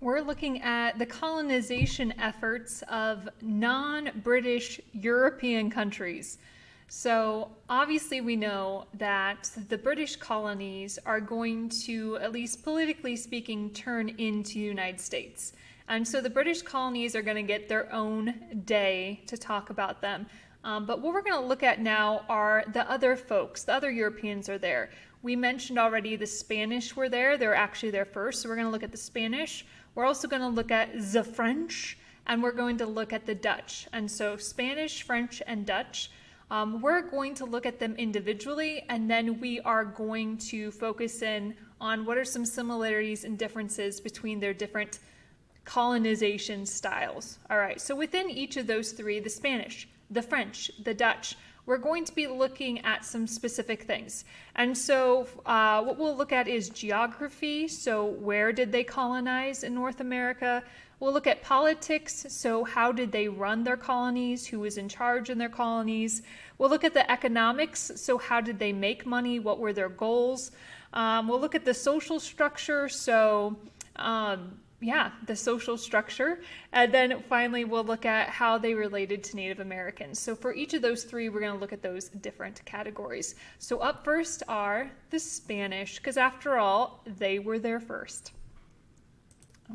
We're looking at the colonization efforts of non-British European countries. So obviously we know that the British colonies are going to, at least politically speaking, turn into the United States. And so the British colonies are going to get their own day to talk about them. But what we're going to look at now are the other folks, the other Europeans are there. We mentioned already the Spanish were there. They're actually there first. So we're going to look at the Spanish. We're also going to look at the French, and we're going to look at the Dutch. And so Spanish, French, and Dutch, we're going to look at them individually, and then we are going to focus in on what are some similarities and differences between their different colonization styles. All right, so within each of those three, the Spanish, the French, the Dutch, we're going to be looking at some specific things. And so what we'll look at is geography. So where did they colonize in North America? We'll look at politics. So how did they run their colonies? Who was in charge in their colonies? We'll look at the economics. So how did they make money? What were their goals? We'll look at the social structure. So the social structure. And then finally, we'll look at how they related to Native Americans. So for each of those three, we're going to look at those different categories. So up first are the Spanish, because after all, they were there first.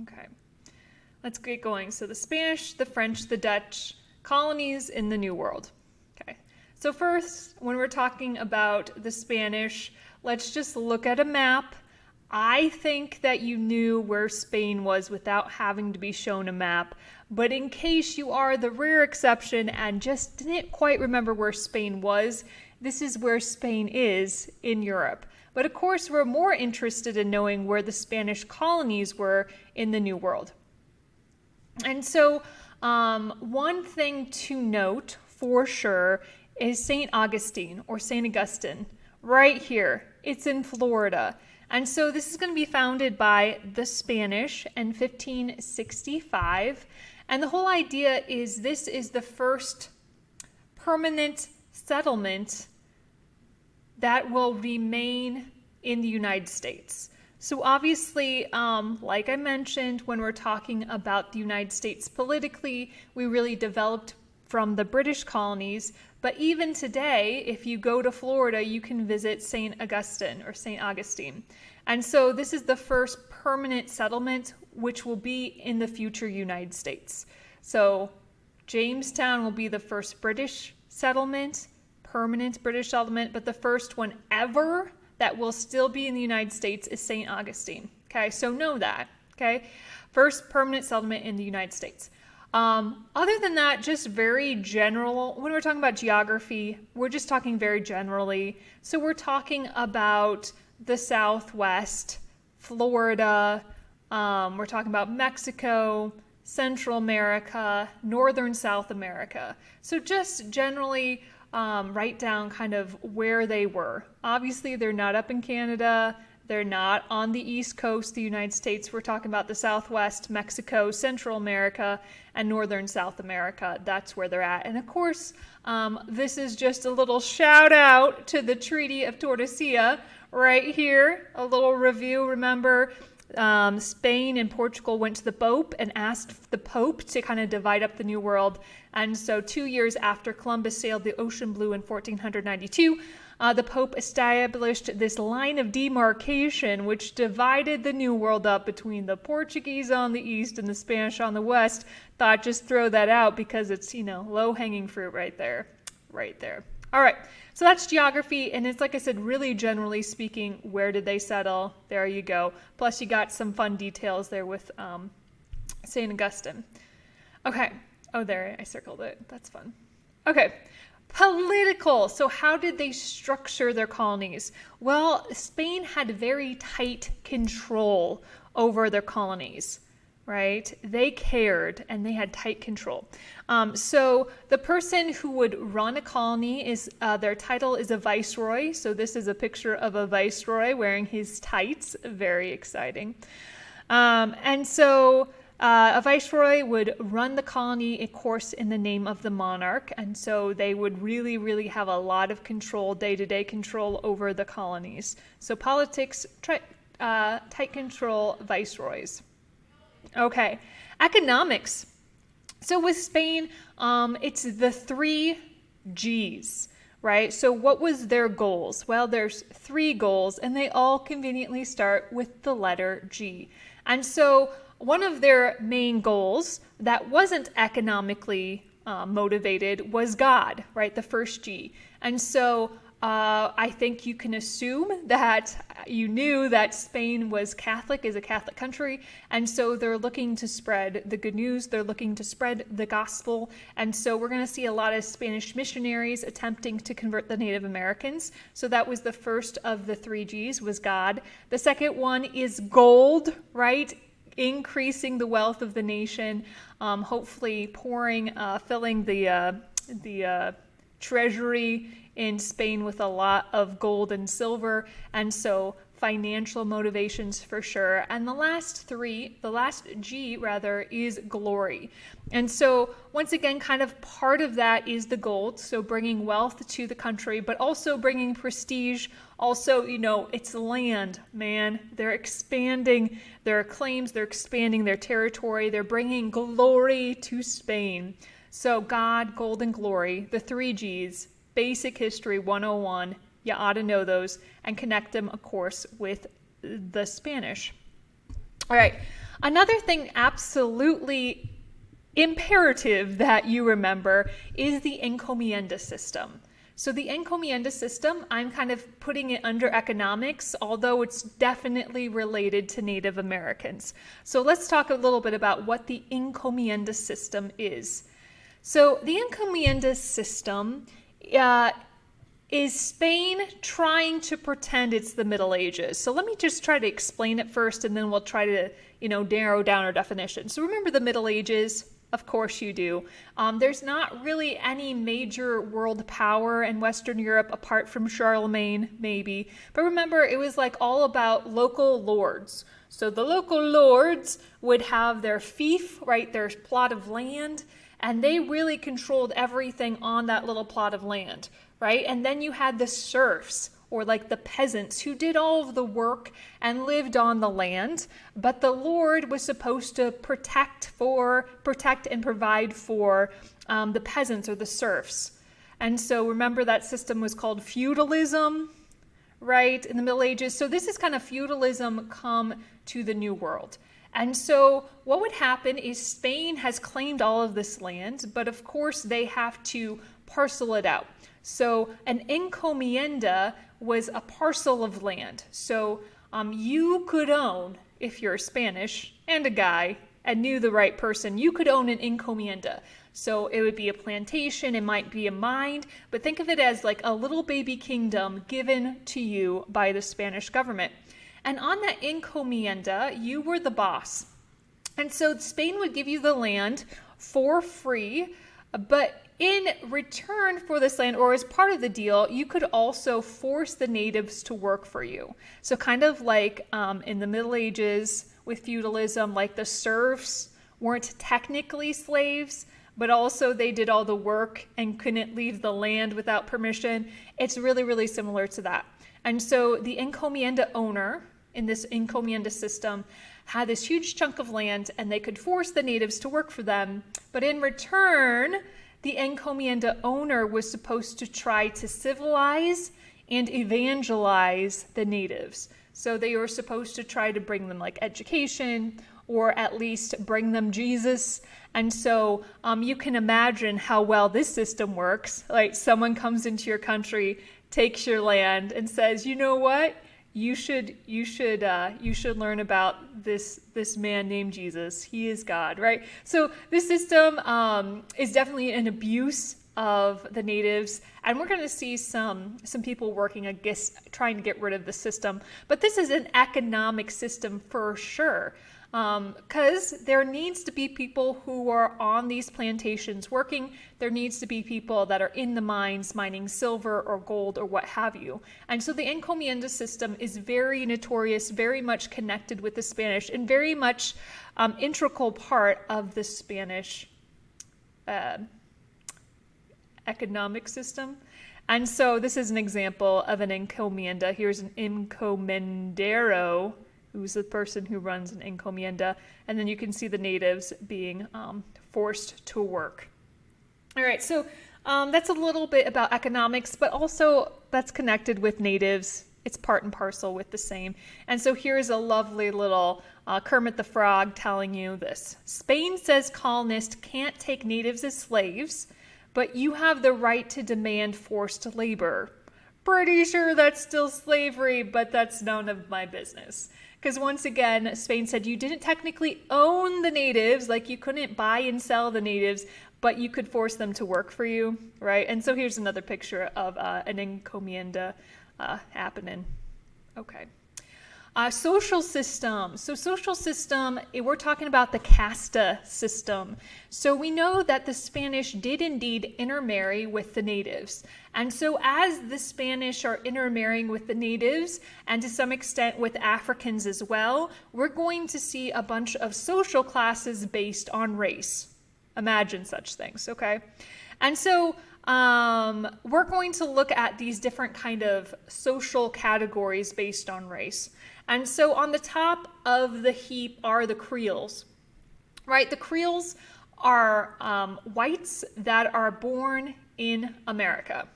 Okay, let's get going. So the Spanish, the French, the Dutch, colonies in the New World. Okay, so first, when we're talking about the Spanish, let's just look at a map. I think that you knew where Spain was without having to be shown a map, but in case you are the rare exception and just didn't quite remember where Spain was, this is where Spain is in Europe. But of course, we're more interested in knowing where the Spanish colonies were in the New World. And so one thing to note for sure is St. Augustine or St. Augustine right here. It's in Florida. And so this is going to be founded by the Spanish in 1565. And the whole idea is this is the first permanent settlement that will remain in the United States. So obviously, like I mentioned, when we're talking about the United States politically, we really developed from the British colonies. But even today, if you go to Florida, you can visit St. Augustine or St. Augustine. And so this is the first permanent settlement, which will be in the future United States. So Jamestown will be the first British settlement, permanent British settlement, but the first one ever that will still be in the United States is St. Augustine. Okay, so know that. Okay, first permanent settlement in the United States. Other than that, just very general. When we're talking about geography, we're just talking very generally. So we're talking about the Southwest, Florida, we're talking about Mexico, Central America, Northern South America. So just generally write down kind of where they were. Obviously, they're not up in Canada. They're not on the East Coast of the United States. We're talking about the Southwest, Mexico, Central America, and Northern South America. That's where they're at. And of course, this is just a little shout out to the Treaty of Tordesillas right here. A little review. Remember, Spain and Portugal went to the Pope and asked the Pope to kind of divide up the New World. And so 2 years after Columbus sailed the ocean blue in 1492, the Pope established this line of demarcation which divided the New World up between the Portuguese on the east and the Spanish on the west. Thought just throw that out because it's, low-hanging fruit right there. Right there. All right, so that's geography, and it's, like I said, really generally speaking, where did they settle? There you go. Plus you got some fun details there with St. Augustine. Okay. Oh, there, I circled it. That's fun. Okay. Political. So how did they structure their colonies? Well, Spain had very tight control over their colonies, right? They cared and they had tight control. So the person who would run a colony is, their title is a viceroy. So this is a picture of a viceroy wearing his tights. Very exciting. And so a viceroy would run the colony, of course, in the name of the monarch. And so they would really, really have a lot of control, day-to-day control over the colonies. So politics, tight control, viceroys. Okay, economics. So with Spain, it's the 3 Gs, right? So what was their goals? Well, there's 3 goals, and they all conveniently start with the letter G. And so one of their main goals that wasn't economically motivated was God, right? The first G. And so I think you can assume that you knew that Spain was Catholic, is a Catholic country, and so they're looking to spread the good news, they're looking to spread the gospel, and so we're going to see a lot of Spanish missionaries attempting to convert the Native Americans. So that was the first of the 3 Gs, was God. The second one is gold, right? Increasing the wealth of the nation, hopefully filling the treasury in Spain with a lot of gold and silver, and so financial motivations for sure. And the last G rather, is glory. And so once again, kind of part of that is the gold, so bringing wealth to the country, but also bringing prestige. Also, it's land, man. They're expanding their claims, they're expanding their territory, they're bringing glory to Spain. So God, gold, and glory, the 3 Gs, basic history 101. You ought to know those and connect them, of course, with the Spanish. All right. Another thing absolutely imperative that you remember is the encomienda system. So the encomienda system, I'm kind of putting it under economics, although it's definitely related to Native Americans. So let's talk a little bit about what the encomienda system is. So the encomienda system is Spain trying to pretend it's the Middle Ages. So let me just try to explain it first, and then we'll try to, narrow down our definition. So remember the Middle Ages? Of course you do. There's not really any major world power in Western Europe apart from Charlemagne, maybe. But remember, it was like all about local lords. So the local lords would have their fief, right, their plot of land, and they really controlled everything on that little plot of land, right? And then you had the serfs, or like the peasants, who did all of the work and lived on the land, but the lord was supposed to protect and provide for the peasants or the serfs. And so remember, that system was called feudalism, right, in the Middle Ages. So this is kind of feudalism come to the New World. And so what would happen is Spain has claimed all of this land, but of course they have to parcel it out. So an encomienda was a parcel of land. So you could own, if you're Spanish and a guy and knew the right person, you could own an encomienda. So it would be a plantation, it might be a mine, but think of it as like a little baby kingdom given to you by the Spanish government. And on that encomienda, you were the boss. And so Spain would give you the land for free, but in return for this land, or as part of the deal, you could also force the natives to work for you. So kind of like in the Middle Ages with feudalism, like the serfs weren't technically slaves, but also they did all the work and couldn't leave the land without permission. It's really, really similar to that. And so the encomienda owner in this encomienda system had this huge chunk of land, and they could force the natives to work for them. But in return, the encomienda owner was supposed to try to civilize and evangelize the natives. So they were supposed to try to bring them like education, or at least bring them Jesus. And so you can imagine how well this system works. Like someone comes into your country, takes your land, and says, you know what? You should learn about this man named Jesus. He is God, right? So this system is definitely an abuse of the natives, and we're going to see some people working against trying to get rid of the system. But this is an economic system for sure. Because there needs to be people who are on these plantations working. There needs to be people that are in the mines mining silver or gold or what have you. And so the encomienda system is very notorious, very much connected with the Spanish, and very much integral part of the Spanish economic system. And so this is an example of an encomienda. Here's an encomendero. who's the person who runs an encomienda. And then you can see the natives being forced to work. All right, so that's a little bit about economics, but also that's connected with natives. It's part and parcel with the same. And so here's a lovely little Kermit the Frog telling you this. Spain says colonists can't take natives as slaves, but you have the right to demand forced labor. Pretty sure that's still slavery, but that's none of my business. Because once again, Spain said you didn't technically own the natives, like you couldn't buy and sell the natives, but you could force them to work for you, right? And so here's another picture of an encomienda happening. Okay. Social system. So social system, we're talking about the casta system. So we know that the Spanish did indeed intermarry with the natives. And so as the Spanish are intermarrying with the natives, and to some extent with Africans as well, we're going to see a bunch of social classes based on race. Imagine such things, okay? And so we're going to look at these different kind of social categories based on race. And so on the top of the heap are the Creoles, right? The Creoles are whites that are born in America.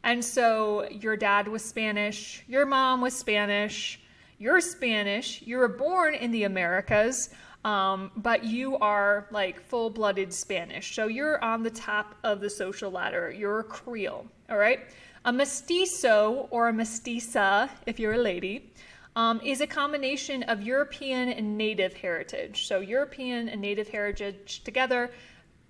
And so your dad was Spanish, your mom was Spanish, you're Spanish, you were born in the Americas, but you are like full-blooded Spanish. So you're on the top of the social ladder. You're a Creole, all right? A mestizo or a mestiza, if you're a lady, is a combination of European and native heritage. So European and native heritage together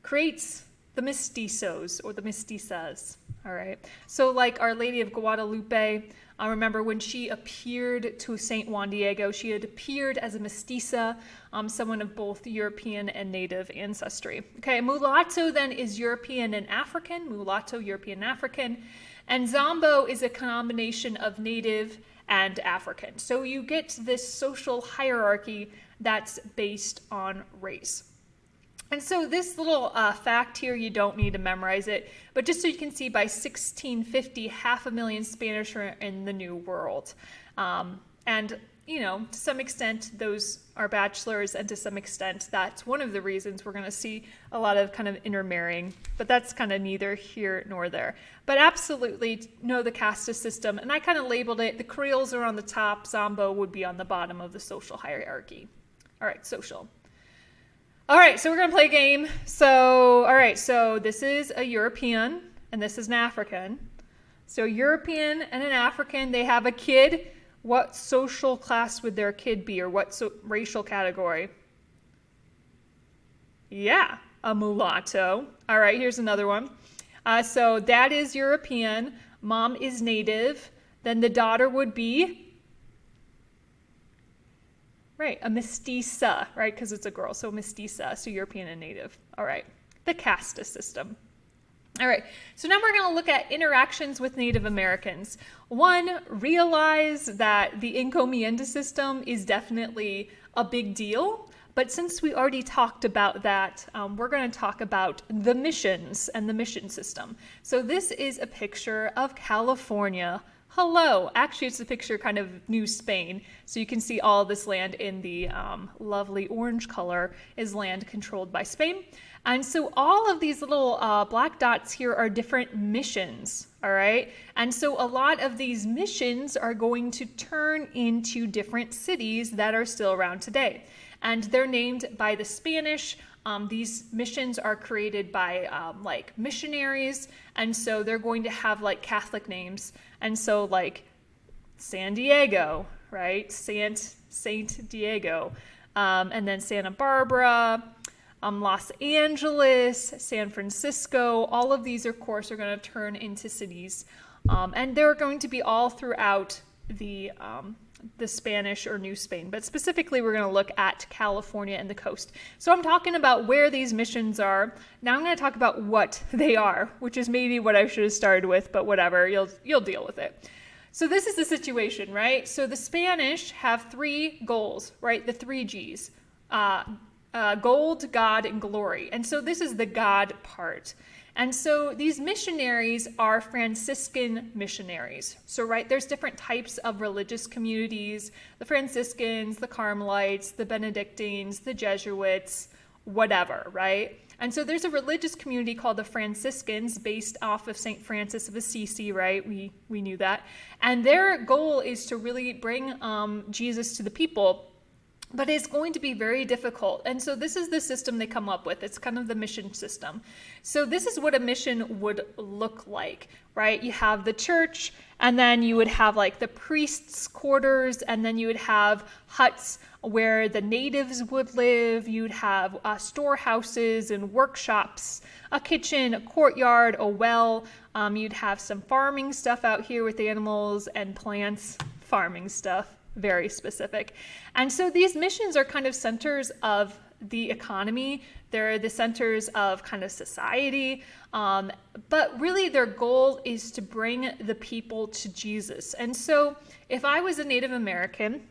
creates the mestizos or the mestizas, all right? So like Our Lady of Guadalupe, I remember when she appeared to St. Juan Diego, she had appeared as a mestiza, someone of both European and native ancestry. Okay, mulatto then is European and African, mulatto, European and African, and zombo is a combination of native and African. So you get this social hierarchy that's based on race. And so this little fact here, you don't need to memorize it, but just so you can see, by 1650, 500,000 Spanish are in the New World. And, you know, to some extent, those are bachelors, and to some extent, that's one of the reasons we're going to see a lot of kind of intermarrying, but that's kind of neither here nor there. But absolutely know the casta system, and I kind of labeled it, the Creoles are on the top, Zombo would be on the bottom of the social hierarchy. All right, social. All right, so we're going to play a game. So, all right, so this is a European and this is an African. So European and an African, they have a kid. What social class would their kid be, or what racial category? Yeah, a mulatto. All right, here's another one. So dad is European, mom is native. Then the daughter would be... Right, a mestiza, right, because it's a girl, so mestiza, so European and native. All right, the casta system. All right, so now we're going to look at interactions with Native Americans. One, realize that the encomienda system is definitely a big deal, but since we already talked about that, we're going to talk about the missions and the mission system. So this is a picture of California. Hello. Actually, it's a picture kind of New Spain. So you can see all this land in the lovely orange color is land controlled by Spain. And so all of these little black dots here are different missions, all right? And so a lot of these missions are going to turn into different cities that are still around today. And they're named by the Spanish. These missions are created by like missionaries, and so they're going to have like Catholic names. And so like San Diego, right? Saint Diego, and then Santa Barbara, Los Angeles, San Francisco. All of these, of course, are going to turn into cities, and they're going to be all throughout the Spanish or New Spain, but specifically we're going to look at California and the coast. So I'm talking about where these missions are. Now I'm going to talk about what they are, which is maybe what I should have started with, but whatever, you'll deal with it. So this is the situation, right? So the Spanish have three goals, right? The three G's, gold, God, and glory. And so this is the God part. And so these missionaries are Franciscan missionaries. So, right, there's different types of religious communities: the Franciscans, the Carmelites, the Benedictines, the Jesuits, whatever, right? And so there's a religious community called the Franciscans, based off of St. Francis of Assisi, right? We knew that. And their goal is to really bring Jesus to the people. But it's going to be very difficult. And so this is the system they come up with. It's kind of the mission system. So this is what a mission would look like, right? You have the church, and then you would have like the priests' quarters, and then you would have huts where the natives would live. You'd have storehouses and workshops, a kitchen, a courtyard, a well. You'd have some farming stuff out here with animals and plants, farming stuff. Very specific. And so these missions are kind of centers of the economy. They're the centers of kind of society. But really their goal is to bring the people to Jesus. And so if I was a Native American,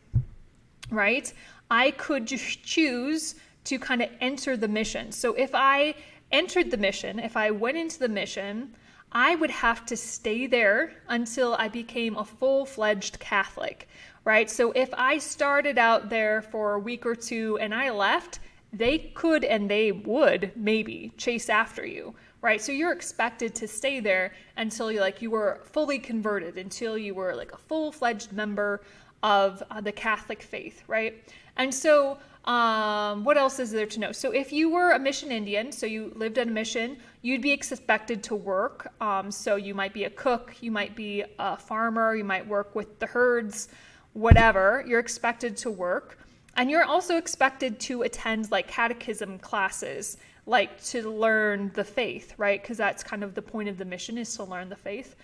right, I could just choose to kind of enter the mission. So if I entered the mission, if I went into the mission, I would have to stay there until I became a full-fledged Catholic, right? So if I started out there for a week or two and I left, they could and they would maybe chase after you, right? So you're expected to stay there until you were fully converted, until you were like a full-fledged member of the Catholic faith, right? And so what else is there to know? So if you were a mission Indian, so you lived at a mission, you'd be expected to work. So you might be a cook, you might be a farmer, you might work with the herds, whatever. You're expected to work. And you're also expected to attend like catechism classes, like to learn the faith, right? Because that's kind of the point of the mission, is to learn the faith.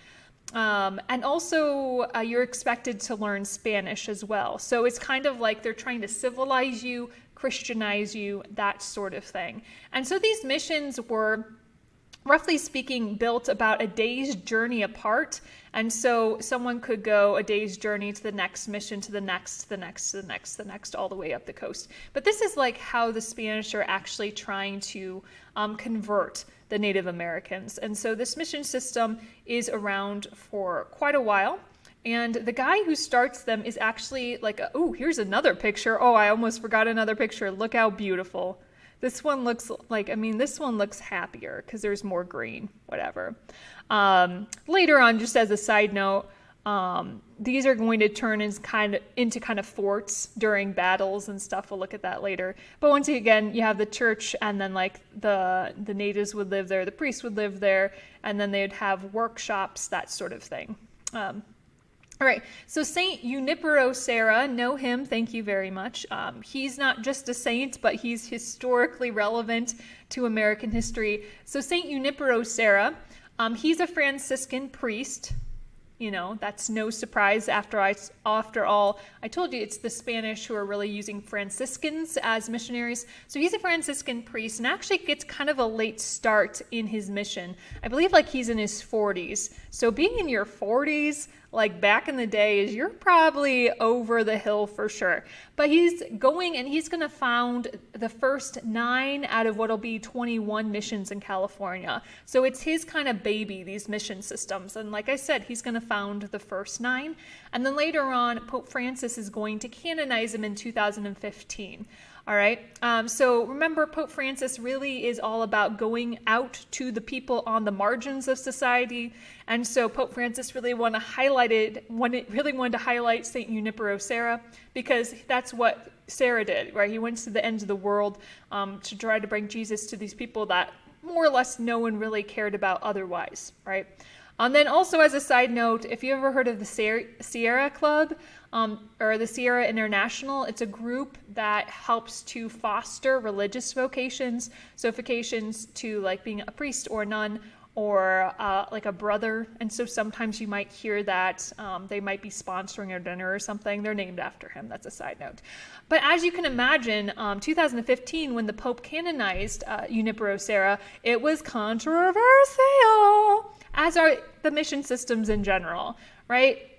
And also you're expected to learn Spanish as well. So it's kind of like they're trying to civilize you, Christianize you, that sort of thing. And so these missions were, roughly speaking, built about a day's journey apart. And so someone could go a day's journey to the next mission, to the next, to the next, to the next, to the next, all the way up the coast. But this is like how the Spanish are actually trying to convert the Native Americans. And so this mission system is around for quite a while. And the guy who starts them is actually like, oh, here's another picture. Oh, I almost forgot another picture. Look how beautiful. This one looks like, this one looks happier because there's more green, whatever. Later on, just as a side note, these are going to turn into kind of forts during battles and stuff. We'll look at that later. But once again, you have the church, and then like the natives would live there, the priests would live there, and then they'd have workshops, that sort of thing. All right, so Saint Junipero Serra, know him, thank you very much. He's not just a saint, but he's historically relevant to American history. So Saint Junipero Serra, he's a Franciscan priest. You know, that's no surprise after all, I told you it's the Spanish who are really using Franciscans as missionaries. So he's a Franciscan priest and actually gets kind of a late start in his mission. I believe like he's in his 40s. So being in your 40s, like back in the day, is you're probably over the hill for sure. But he's going and he's going to found the first 9 out of what'll be 21 missions in California. So it's his kind of baby, these mission systems. And like I said, he's going to found the first 9. And then later on, Pope Francis is going to canonize him in 2015. All right. So remember, Pope Francis really is all about going out to the people on the margins of society. And so Pope Francis really wanted to highlight St. Junipero Serra, because that's what Serra did, right? He went to the ends of the world to try to bring Jesus to these people that more or less no one really cared about otherwise, right? And then also as a side note, if you ever heard of the Sierra Club or the Sierra International, it's a group that helps to foster religious vocations. So vocations to like being a priest or a nun or like a brother. And so sometimes you might hear that they might be sponsoring a dinner or something. They're named after him. That's a side note. But as you can imagine, 2015, when the Pope canonized Junipero Serra, it was controversial, as are the mission systems in general, right?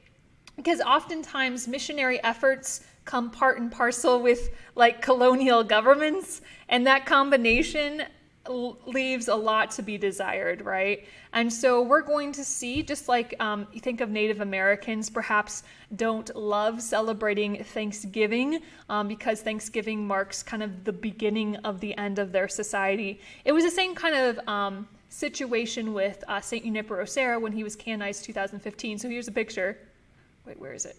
Because oftentimes missionary efforts come part and parcel with like colonial governments, and that combination leaves a lot to be desired, right? And so we're going to see, just like you think of Native Americans perhaps don't love celebrating Thanksgiving because Thanksgiving marks kind of the beginning of the end of their society. It was the same kind of situation with St. Junipero Serra when he was canonized 2015. So here's a picture. Wait, where is it?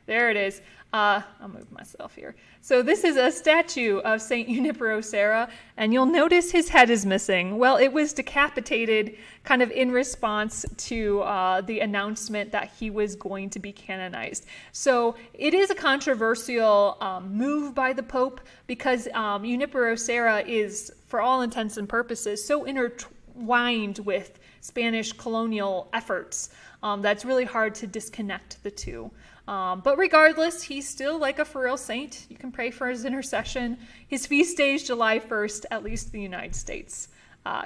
There it is. I'll move myself here. So this is a statue of St. Junipero Serra, and you'll notice his head is missing. Well, it was decapitated kind of in response to the announcement that he was going to be canonized. So it is a controversial move by the Pope because Junipero Serra is, for all intents and purposes, so intertwined with Spanish colonial efforts that's really hard to disconnect the two. But regardless, he's still like a for real saint. You can pray for his intercession. His feast day is July 1st, at least in the United States.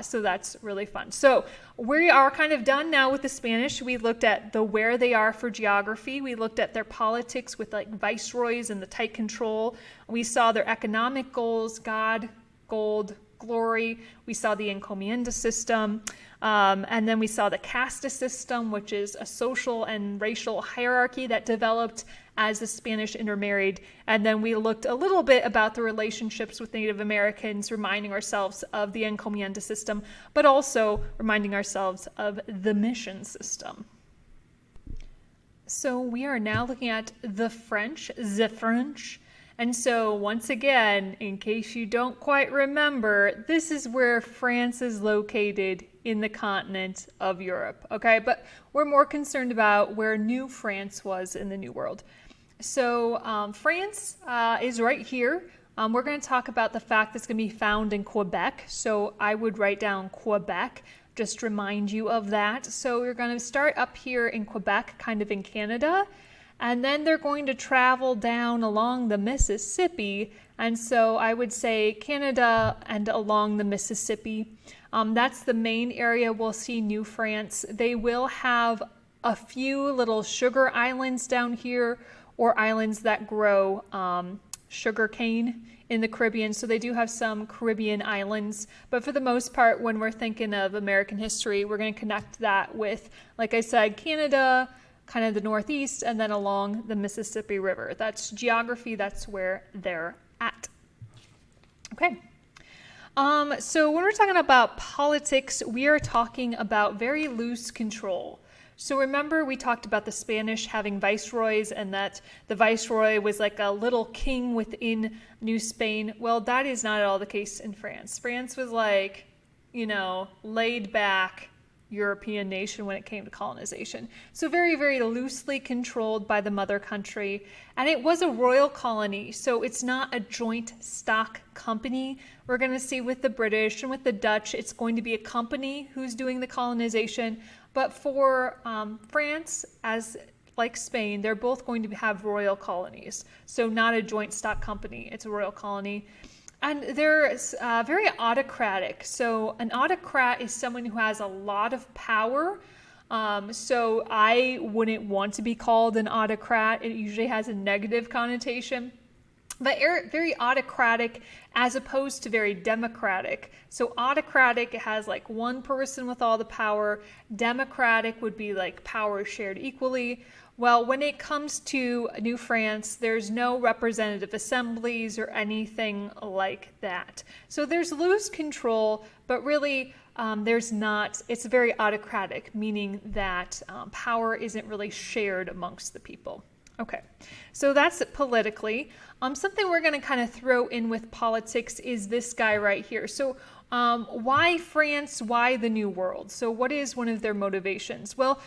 So that's really fun. So we are kind of done now with the Spanish. We looked at where they are for geography. We looked at their politics with like viceroys and the tight control. We saw their economic goals, God, gold, glory. We saw the encomienda system. And then we saw the casta system, which is a social and racial hierarchy that developed as the Spanish intermarried. And then we looked a little bit about the relationships with Native Americans, reminding ourselves of the encomienda system, but also reminding ourselves of the mission system. So we are now looking at the French. And so once again, in case you don't quite remember, this is where France is located in the continent of Europe, okay? But we're more concerned about where New France was in the New World. So France is right here. We're going to talk about the fact that it's going to be found in Quebec. So I would write down Quebec, just remind you of that. So we're going to start up here in Quebec, kind of in Canada. And then they're going to travel down along the Mississippi. And so I would say Canada and along the Mississippi. That's the main area we'll see New France. They will have a few little sugar islands down here, or islands that grow sugar cane in the Caribbean. So they do have some Caribbean islands. But for the most part, when we're thinking of American history, we're going to connect that with, like I said, Canada, kind of the Northeast, and then along the Mississippi River. That's geography. That's where they're at. Okay. So when we're talking about politics, we are talking about very loose control. So remember, we talked about the Spanish having viceroys and that the viceroy was like a little king within New Spain. Well, that is not at all the case in France. France was like, laid back European nation when it came to colonization. So very, very loosely controlled by the mother country. And it was a royal colony, so it's not a joint stock company. We're going to see with the British and with the Dutch, it's going to be a company who's doing the colonization. But for France, as like Spain, they're both going to have royal colonies. So not a joint stock company, it's a royal colony. And they're very autocratic. So an autocrat is someone who has a lot of power. So I wouldn't want to be called an autocrat. It usually has a negative connotation. But very autocratic as opposed to very democratic. So autocratic, it has like one person with all the power. Democratic would be like power shared equally. Well, when it comes to New France, there's no representative assemblies or anything like that. So there's loose control, but really there's not. It's very autocratic, meaning that power isn't really shared amongst the people. Okay, so that's it politically. Something we're going to kind of throw in with politics is this guy right here. So why France? Why the New World? So what is one of their motivations? Well,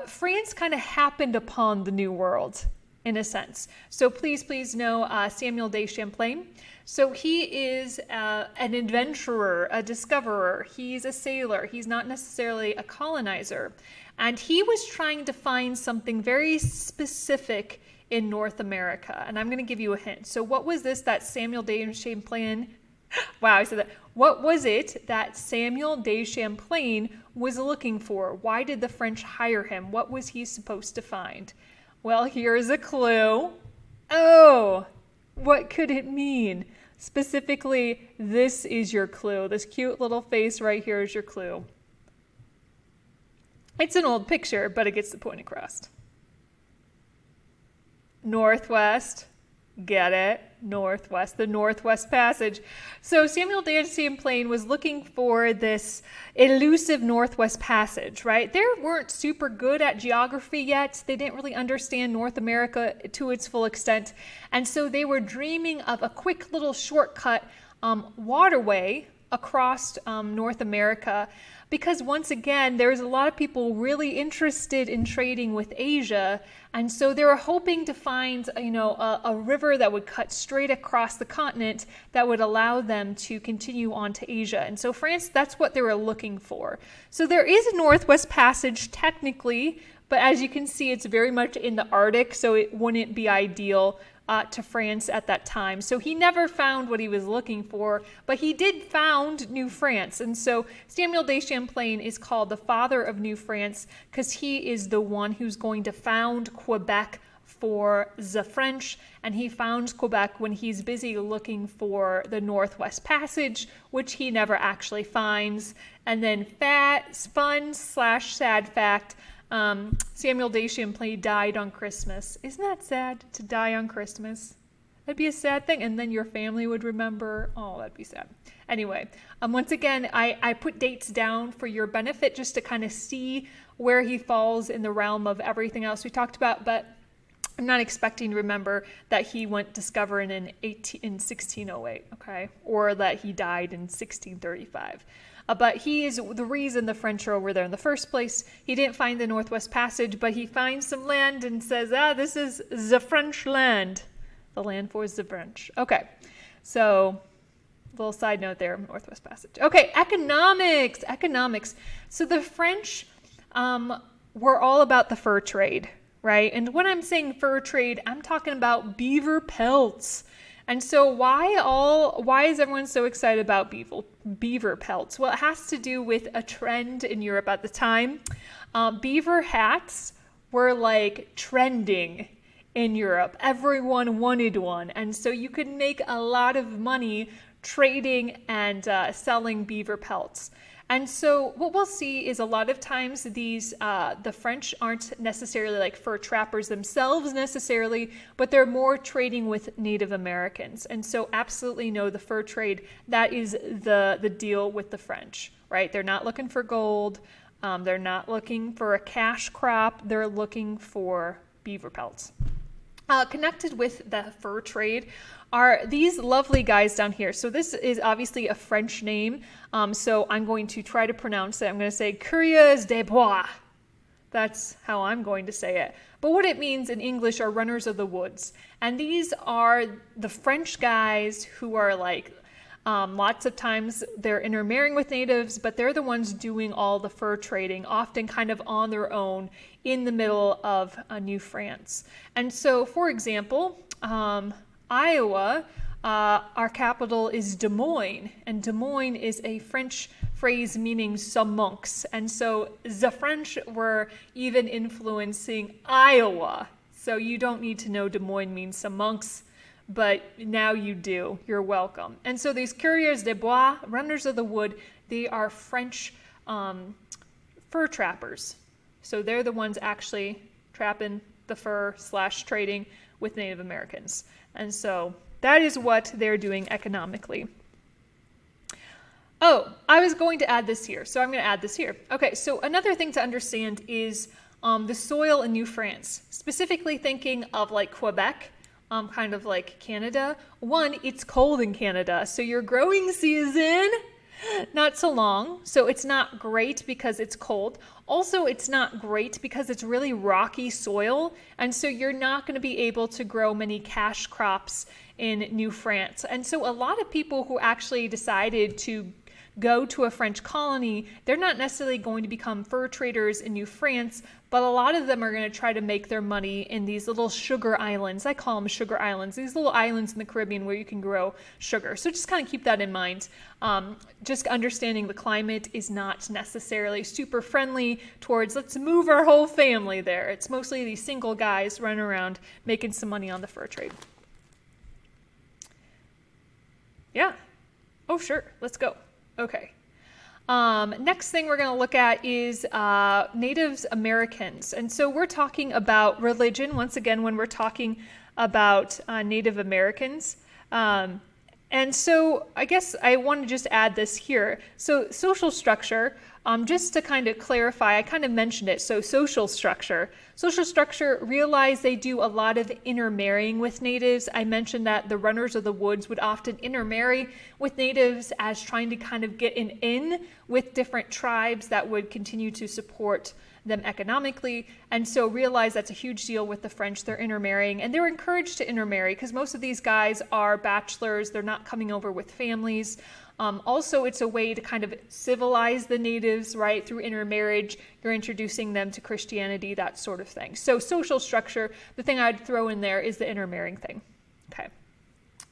France kind of happened upon the New World in a sense. So please know Samuel de Champlain. So he is an adventurer, a discoverer. He's a sailor. He's not necessarily a colonizer. And he was trying to find something very specific in North America. And I'm going to give you a hint. So what was this that Samuel de Champlain, wow, I said that. What was it that Samuel de Champlain was looking for? Why did the French hire him? What was he supposed to find? Well, here's a clue. Oh, what could it mean? Specifically, this is your clue. This cute little face right here is your clue. It's an old picture, but it gets the point across. Northwest. Get it? Northwest, the Northwest Passage. So Samuel de Champlain was looking for this elusive Northwest Passage, right? They weren't super good at geography yet. They didn't really understand North America to its full extent. And so they were dreaming of a quick little shortcut waterway across North America, because once again, there's a lot of people really interested in trading with Asia. And so they were hoping to find, a river that would cut straight across the continent that would allow them to continue on to Asia. And so France, that's what they were looking for. So there is a Northwest Passage technically, but as you can see, it's very much in the Arctic, so it wouldn't be ideal to France at that time. So he never found what he was looking for, but he did found New France. And so Samuel de Champlain is called the father of New France because he is the one who's going to found Quebec for the French. And he founds Quebec when he's busy looking for the Northwest Passage, which he never actually finds. And then fun/sad fact, Samuel de Champlain died on Christmas. Isn't that sad to die on Christmas? That'd be a sad thing. And then your family would remember. Oh, that'd be sad. Anyway, once again, I put dates down for your benefit just to kind of see where he falls in the realm of everything else we talked about. But I'm not expecting to remember that he went discovering in 1608, okay? Or that he died in 1635. But he is the reason the French are over there in the first place. He didn't find the Northwest Passage, but he finds some land and says, this is the French land. The land for the French. Okay, so little side note there, Northwest Passage. Okay, economics. So the French were all about the fur trade, right? And when I'm saying fur trade, I'm talking about beaver pelts. And so why is everyone so excited about beaver pelts? Well, it has to do with a trend in Europe at the time. Beaver hats were like trending in Europe. Everyone wanted one. And so you could make a lot of money trading and selling beaver pelts. And so what we'll see is a lot of times the French aren't necessarily like fur trappers themselves necessarily, but they're more trading with Native Americans. And so absolutely no, the fur trade, that is the deal with the French, right? They're not looking for gold. They're not looking for a cash crop. They're looking for beaver pelts. Connected with the fur trade are these lovely guys down here. So this is obviously a French name. So I'm going to try to pronounce it. I'm going to say coureurs de bois. That's how I'm going to say it. But what it means in English are runners of the woods. And these are the French guys who are like, lots of times they're intermarrying with natives, but they're the ones doing all the fur trading, often kind of on their own in the middle of New France. And so, for example, Iowa, our capital is Des Moines, and Des Moines is a French phrase meaning some monks. And so the French were even influencing Iowa. So you don't need to know Des Moines means some monks, but now you do. You're welcome. And so these coureurs de bois, runners of the wood, they are French fur trappers. So they're the ones actually trapping the fur / trading with Native Americans. And so that is what they're doing economically. Oh, I was going to add this here, so I'm going to add this here. Okay, so another thing to understand is the soil in New France, specifically thinking of like Quebec, kind of like Canada. One, it's cold in Canada, so your growing season, not so long, so it's not great because it's cold. Also, it's not great because it's really rocky soil, and so you're not going to be able to grow many cash crops in New France. And so a lot of people who actually decided to go to a French colony, they're not necessarily going to become fur traders in New France, but a lot of them are going to try to make their money in these little sugar islands. I call them sugar islands, these little islands in the Caribbean where you can grow sugar. So just kind of keep that in mind. Just understanding the climate is not necessarily super friendly towards let's move our whole family there. It's mostly these single guys running around making some money on the fur trade. Yeah. Oh, sure. Let's go. Okay. Next thing we're going to look at is Native Americans. And so we're talking about religion, once again, when we're talking about Native Americans. And so I guess I want to just add this here. So social structure, just to kind of clarify, I kind of mentioned it. So social structure, realize they do a lot of intermarrying with natives. I mentioned that the runners of the woods would often intermarry with natives as trying to kind of get an in with different tribes that would continue to support them economically. And so realize that's a huge deal with the French. They're intermarrying, and they're encouraged to intermarry because most of these guys are bachelors. They're not coming over with families. Also, it's a way to kind of civilize the natives, right? Through intermarriage, you're introducing them to Christianity, that sort of thing. So social structure, the thing I'd throw in there is the intermarrying thing. Okay.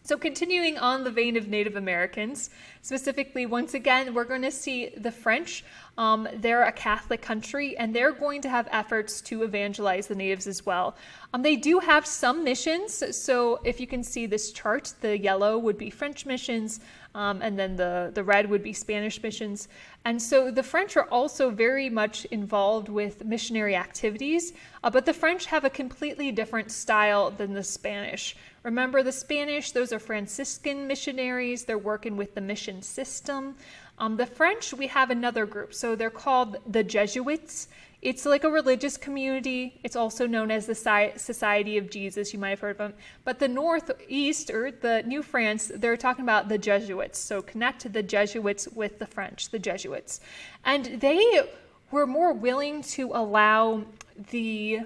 So continuing on the vein of Native Americans, specifically, once again, we're going to see the French. They're a Catholic country, and they're going to have efforts to evangelize the natives as well. They do have some missions. So if you can see this chart, the yellow would be French missions, and then the red would be Spanish missions. And so the French are also very much involved with missionary activities, but the French have a completely different style than the Spanish. Remember, the Spanish, those are Franciscan missionaries. They're working with the mission system. The French, we have another group. So they're called the Jesuits. It's like a religious community. It's also known as the Society of Jesus. You might have heard of them. But the Northeast, or the New France, they're talking about the Jesuits. So connect the Jesuits with the French, the Jesuits. And they were more willing to allow the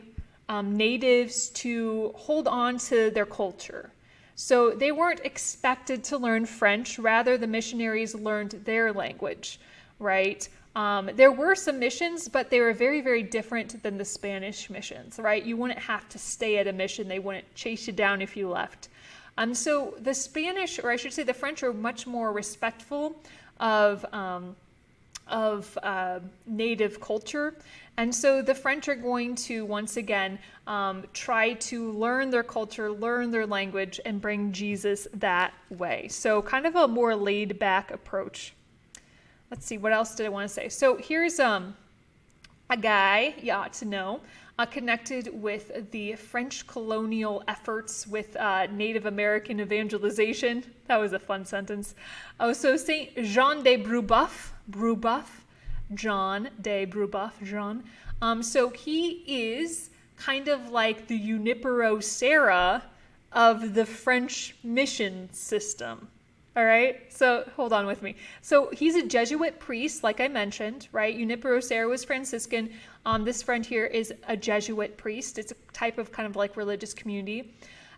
natives to hold on to their culture. So they weren't expected to learn French. Rather, the missionaries learned their language, right? There were some missions, but they were very, very different than the Spanish missions, right? You wouldn't have to stay at a mission. They wouldn't chase you down if you left. So the Spanish, or I should say the French, are much more respectful of native culture. And so the French are going to, once again, try to learn their culture, learn their language, and bring Jesus that way. So kind of a more laid back approach. Let's see, what else did I want to say? So here's a guy you ought to know, connected with the French colonial efforts with Native American evangelization. That was a fun sentence. Oh, so Saint Jean de Brebeuf, John de Brebeuf, Jean. So he is kind of like the Junipero Serra of the French mission system. All right, so hold on with me. So he's a Jesuit priest, like I mentioned, right? Junipero Serra was Franciscan. This friend here is a Jesuit priest. It's a type of kind of like religious community.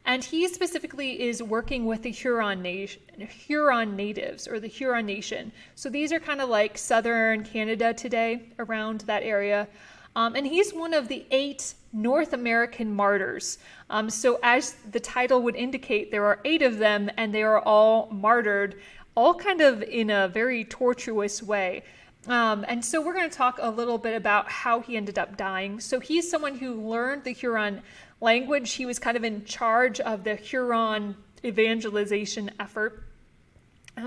And he specifically is working with the Huron natives, or the Huron Nation. So these are kind of like southern Canada today, around that area. And he's one of the 8 North American martyrs. So as the title would indicate, there are 8 of them, and they are all martyred, all kind of in a very tortuous way. And so we're going to talk a little bit about how he ended up dying. So he's someone who learned the Huron language. He was kind of in charge of the Huron evangelization effort.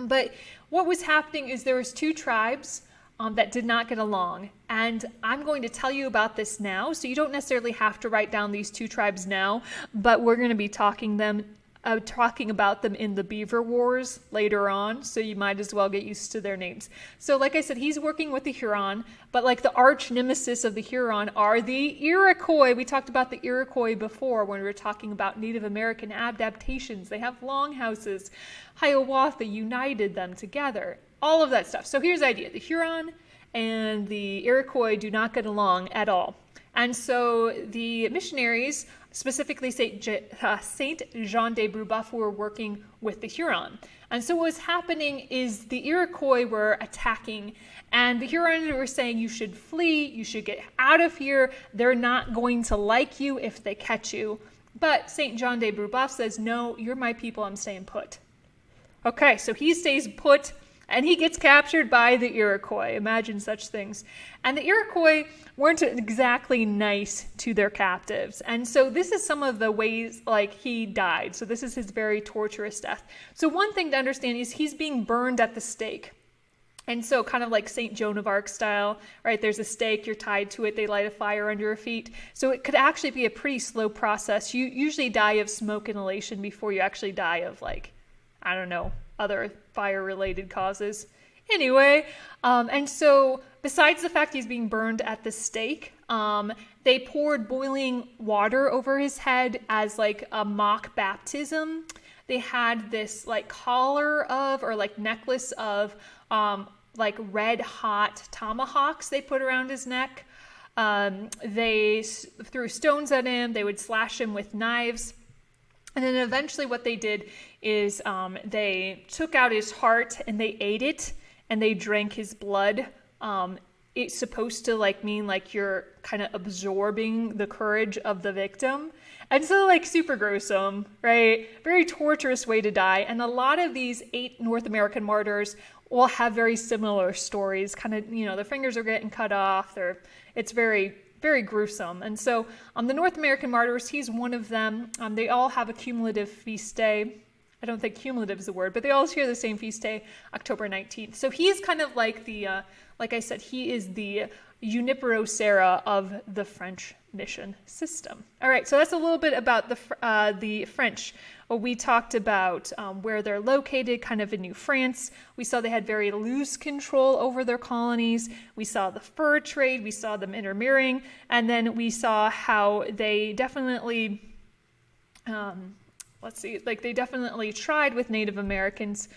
But what was happening is there was 2 tribes that did not get along. And I'm going to tell you about this now. So you don't necessarily have to write down these 2 tribes now, but we're going to be talking about them in the Beaver Wars later on. So you might as well get used to their names. So like I said, he's working with the Huron, but like the arch nemesis of the Huron are the Iroquois. We talked about the Iroquois before when we were talking about Native American adaptations. They have longhouses. Hiawatha united them together. All of that stuff. So here's the idea. The Huron and the Iroquois do not get along at all. And so the missionaries, specifically Saint Jean de Brebeuf, were working with the Huron. And so what was happening is the Iroquois were attacking, and the Huron were saying, you should flee, you should get out of here. They're not going to like you if they catch you. But Saint Jean de Brebeuf says, no, you're my people, I'm staying put. Okay, so he stays put. And he gets captured by the Iroquois. Imagine such things. And the Iroquois weren't exactly nice to their captives. And so this is some of the ways like he died. So this is his very torturous death. So one thing to understand is he's being burned at the stake. And so kind of like St. Joan of Arc style, right? There's a stake, you're tied to it, they light a fire under your feet. So it could actually be a pretty slow process. You usually die of smoke inhalation before you actually die of like, I don't know, other fire-related causes. Anyway, and so besides the fact he's being burned at the stake, they poured boiling water over his head as like a mock baptism. They had this like collar of, or like necklace of, like red hot tomahawks they put around his neck. They threw stones at him. They would slash him with knives. And then eventually what they did is they took out his heart and they ate it and they drank his blood. It's supposed to like mean like you're kind of absorbing the courage of the victim. And so like super gruesome, right? Very torturous way to die. And a lot of these 8 North American martyrs will have very similar stories. Kind of, you know, their fingers are getting cut off. It's very, very gruesome. And so the North American martyrs, he's one of them. They all have a cumulative feast day. I don't think cumulative is the word, but they all share the same feast day, October 19th. So he is kind of like the, like I said, he is the Junipero Serra of the French mission system. All right, so that's a little bit about the French. We talked about where they're located, kind of in New France. We saw they had very loose control over their colonies. We saw the fur trade. We saw them intermarrying. And then we saw how they definitely, they definitely tried with Native Americans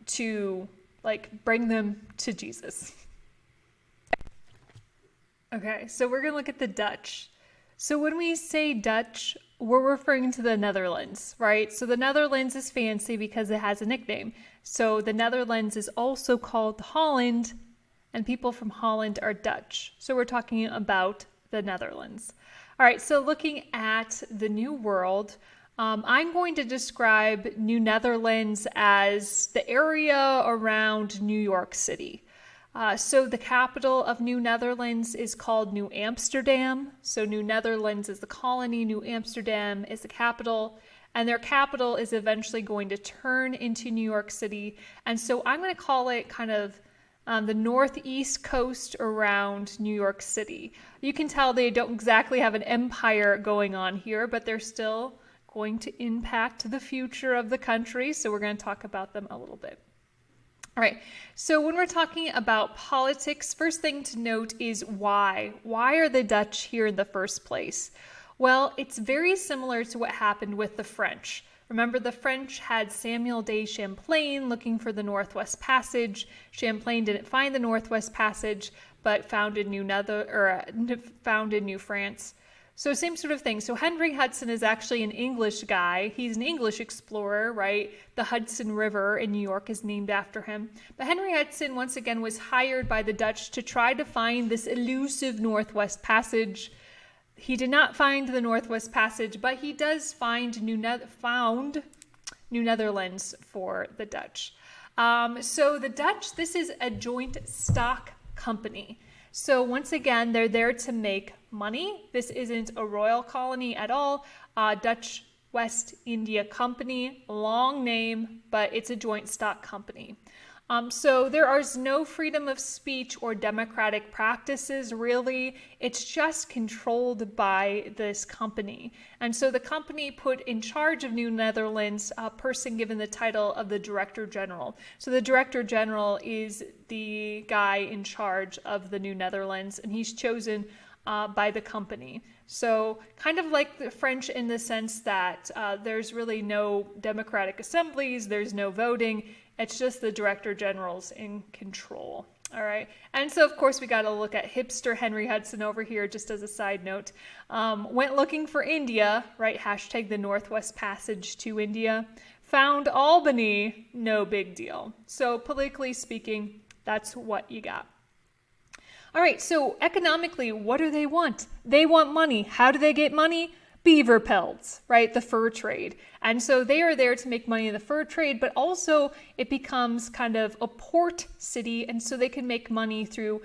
to like bring them to Jesus. Okay, so we're going to look at the Dutch. So when we say Dutch, we're referring to the Netherlands, right? So the Netherlands is fancy because it has a nickname. So the Netherlands is also called Holland, and people from Holland are Dutch. So we're talking about the Netherlands. All right, so looking at the New World, I'm going to describe New Netherlands as the area around New York City. So the capital of New Netherlands is called New Amsterdam. So New Netherlands is the colony, New Amsterdam is the capital, and their capital is eventually going to turn into New York City. And so I'm going to call it kind of the northeast coast around New York City. You can tell they don't exactly have an empire going on here, but they're still going to impact the future of the country. So we're going to talk about them a little bit. All right, so when we're talking about politics, first thing to note is why. Why are the Dutch here in the first place? Well, it's very similar to what happened with the French. Remember, the French had Samuel de Champlain looking for the Northwest Passage. Champlain didn't find the Northwest Passage, but founded New France. So same sort of thing. So Henry Hudson is actually an English guy. He's an English explorer, right? The Hudson River in New York is named after him. But Henry Hudson, once again, was hired by the Dutch to try to find this elusive Northwest Passage. He did not find the Northwest Passage, but he does find New Netherlands for the Dutch. So the Dutch, this is a joint stock company. So once again, they're there to make money. This isn't a royal colony at all. Dutch West India Company, long name, but it's a joint stock company. So there is no freedom of speech or democratic practices, really. It's just controlled by this company. And so the company put in charge of New Netherlands a person given the title of the Director General. So the Director General is the guy in charge of the New Netherlands, and he's chosen by the company. So kind of like the French in the sense that there's really no democratic assemblies, there's no voting. It's just the Director General's in control. All right. And so, of course, we got to look at hipster Henry Hudson over here, just as a side note. Went looking for India, right? Hashtag the Northwest Passage to India. Found Albany, no big deal. So politically speaking, that's what you got. All right. So economically, what do they want? They want money. How do they get money? beaver pelts, right? The fur trade. And so they are there to make money in the fur trade, but also it becomes kind of a port city, and so they can make money through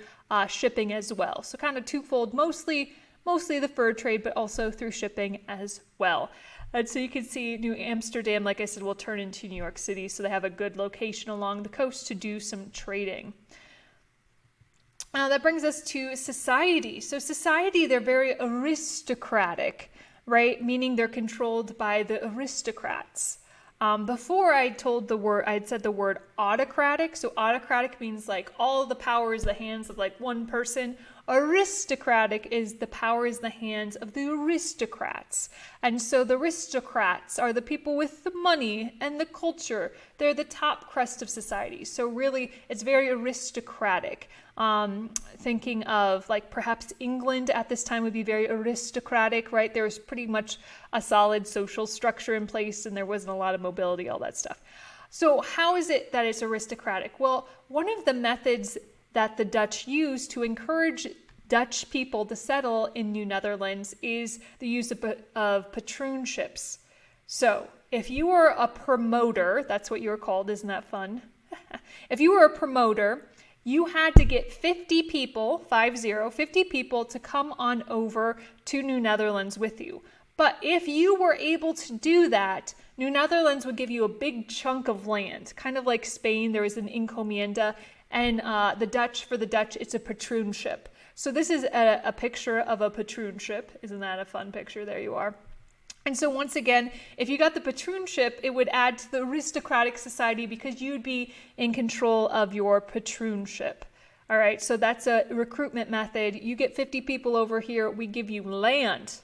shipping as well. So kind of twofold, mostly the fur trade, but also through shipping as well. And so you can see New Amsterdam, like I said, will turn into New York City, so they have a good location along the coast to do some trading. That brings us to society. So society, they're very aristocratic, right? Meaning they're controlled by the aristocrats. Before I had said the word autocratic. So autocratic means like all the power is in the hands of like one person. Aristocratic is the power is in the hands of the aristocrats. And so the aristocrats are the people with the money and the culture. They're the top crust of society. So really, it's very aristocratic. Thinking of like perhaps England at this time would be very aristocratic, right? There was pretty much a solid social structure in place and there wasn't a lot of mobility, all that stuff. So how is it that it's aristocratic? Well, one of the methods that the Dutch used to encourage Dutch people to settle in New Netherlands is the use of patroonships. So if you were a promoter, that's what you were called, isn't that fun? If you were a promoter, you had to get 50 people, 50 people to come on over to New Netherlands with you. But if you were able to do that, New Netherlands would give you a big chunk of land, kind of like Spain. There was an encomienda, and for the Dutch, it's a patroonship. So this is a picture of a patroonship. Isn't that a fun picture? There you are. And so once again, if you got the patroonship, it would add to the aristocratic society because you'd be in control of your patroonship. All right, so that's a recruitment method. You get 50 people over here, we give you land.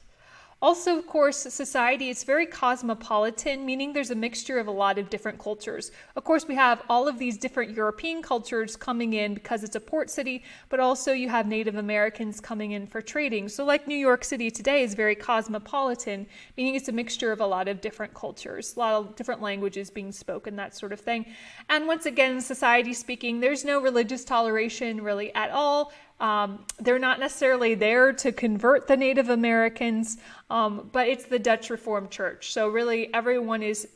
Also, of course, society is very cosmopolitan, meaning there's a mixture of a lot of different cultures. Of course, we have all of these different European cultures coming in because it's a port city, but also you have Native Americans coming in for trading. So like New York City today is very cosmopolitan, meaning it's a mixture of a lot of different cultures, a lot of different languages being spoken, that sort of thing. And once again, society speaking, there's no religious toleration really at all. They're not necessarily there to convert the Native Americans, but it's the Dutch Reformed Church. So really everyone is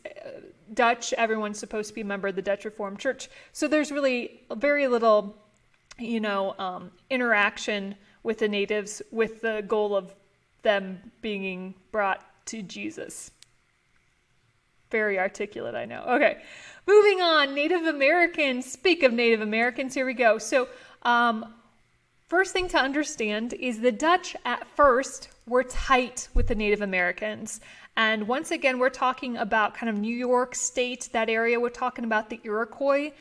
Dutch. Everyone's supposed to be a member of the Dutch Reformed Church. So there's really very little, interaction with the natives with the goal of them being brought to Jesus. Very articulate, I know. Okay, moving on. Native Americans. Speak of Native Americans, here we go. So, first thing to understand is the Dutch at first were tight with the Native Americans. And once again, we're talking about kind of New York State, that area. We're talking about the Iroquois.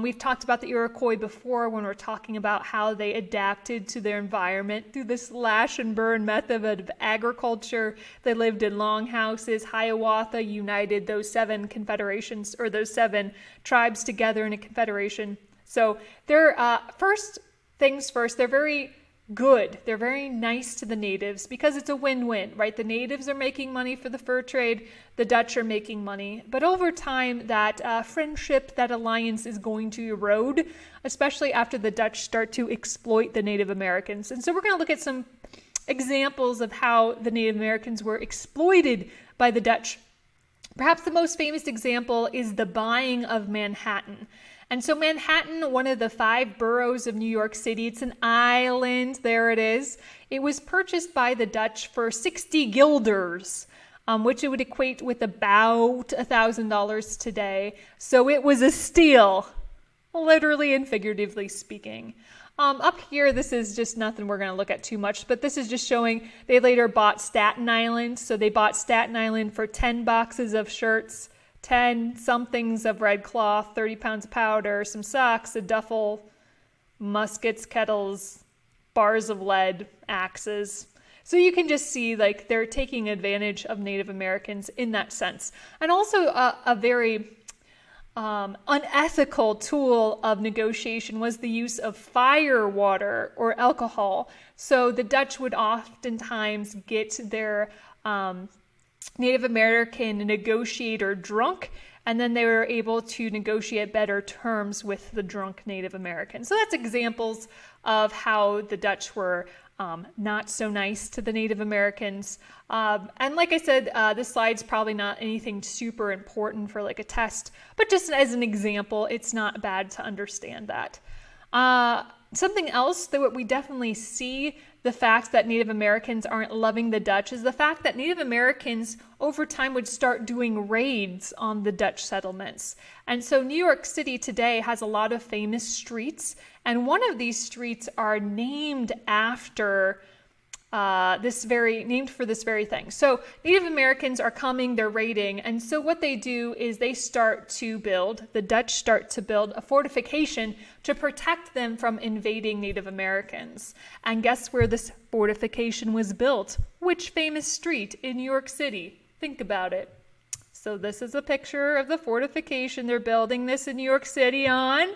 We've talked about the Iroquois before when we're talking about how they adapted to their environment through this slash and burn method of agriculture. They lived in longhouses. Hiawatha united those 7 confederations, or those 7 tribes together in a confederation. So they're first things first, they're very good. They're very nice to the natives because it's a win-win, right? The natives are making money for the fur trade. The Dutch are making money. But over time, that friendship, that alliance is going to erode, especially after the Dutch start to exploit the Native Americans. And so we're going to look at some examples of how the Native Americans were exploited by the Dutch. Perhaps the most famous example is the buying of Manhattan. And so Manhattan, one of the 5 boroughs of New York City, it's an island, there it is. It was purchased by the Dutch for 60 guilders, which it would equate with about $1,000 today. So it was a steal, literally and figuratively speaking. Up here, this is just nothing we're going to look at too much, but this is just showing they later bought Staten Island. So they bought Staten Island for 10 boxes of shirts, 10 somethings of red cloth, 30 pounds of powder, some socks, a duffel, muskets, kettles, bars of lead, axes. So you can just see like they're taking advantage of Native Americans in that sense. And also a very unethical tool of negotiation was the use of fire water or alcohol. So the Dutch would oftentimes get their Native American negotiator drunk, and then they were able to negotiate better terms with the drunk Native American. So that's examples of how the Dutch were not so nice to the Native Americans. And like I said, this slide's probably not anything super important for like a test, but just as an example, it's not bad to understand that. Something else that we definitely see the fact that Native Americans aren't loving the Dutch is the fact that Native Americans over time would start doing raids on the Dutch settlements. And so New York City today has a lot of famous streets, and one of these streets are named after named for this very thing. So Native Americans are coming, they're raiding, and so what they do is the Dutch start to build a fortification to protect them from invading Native Americans. And guess where this fortification was built? Which famous street in New York City? Think about it. So this is a picture of the fortification. They're building this in New York City on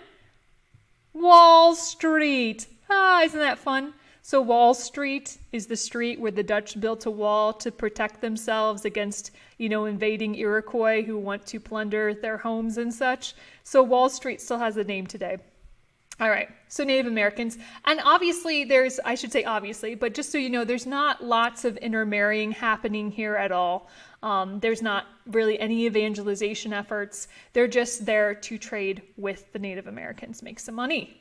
Wall Street. Isn't that fun? So Wall Street is the street where the Dutch built a wall to protect themselves against, invading Iroquois who want to plunder their homes and such. So Wall Street still has a name today. All right, so Native Americans. And obviously but just so you know, there's not lots of intermarrying happening here at all. There's not really any evangelization efforts. They're just there to trade with the Native Americans, make some money.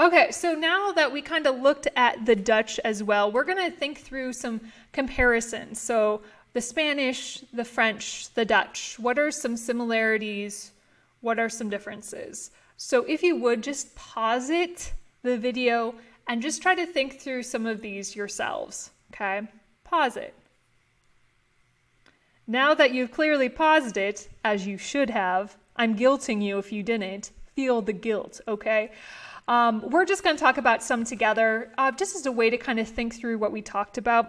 Okay, so now that we kind of looked at the Dutch as well, we're going to think through some comparisons. So the Spanish, the French, the Dutch, what are some similarities? What are some differences? So if you would just pause the video, and just try to think through some of these yourselves, okay? Pause it. Now that you've clearly paused it, as you should have, I'm guilting you if you didn't. Feel the guilt, okay? We're just going to talk about some together, just as a way to kind of think through what we talked about.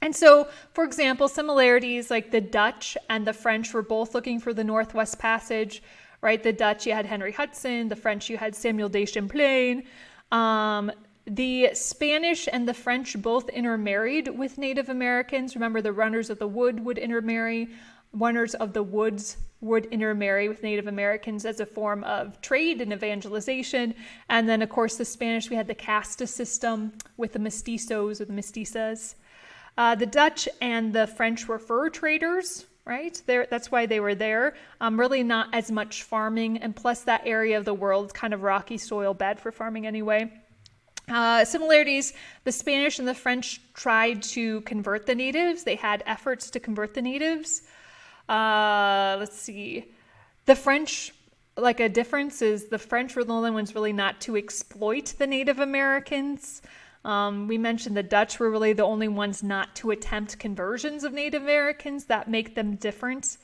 And so, for example, similarities like the Dutch and the French were both looking for the Northwest Passage, right? The Dutch, you had Henry Hudson. The French, you had Samuel de Champlain. The Spanish and the French both intermarried with Native Americans. Remember, the runners of the wood would intermarry. Runners of the woods would intermarry with Native Americans as a form of trade and evangelization. And then, of course, the Spanish, we had the casta system with the mestizos or the mestizas. The Dutch and the French were fur traders, right? That's why they were there. Really not as much farming. And plus, that area of the world, kind of rocky soil, bad for farming anyway. Similarities, the Spanish and the French tried to convert the natives. They had efforts to convert the natives. Let's see. The French, like a difference is the French were the only ones really not to exploit the Native Americans. We mentioned the Dutch were really the only ones not to attempt conversions of Native Americans that make them different.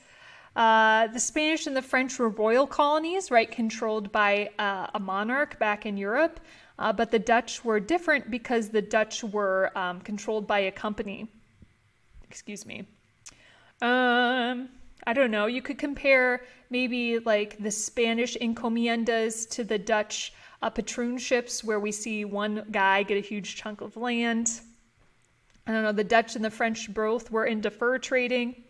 The Spanish and the French were royal colonies, right, controlled by a monarch back in Europe. But the Dutch were different because the Dutch were controlled by a company. Excuse me. I don't know. You could compare maybe like the Spanish encomiendas to the Dutch patroonships, where we see one guy get a huge chunk of land. I don't know. The Dutch and the French both were into fur trading.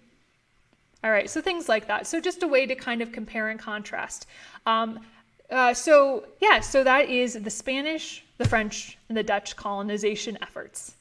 All right. So things like that. So just a way to kind of compare and contrast. So that is the Spanish, the French, and the Dutch colonization efforts.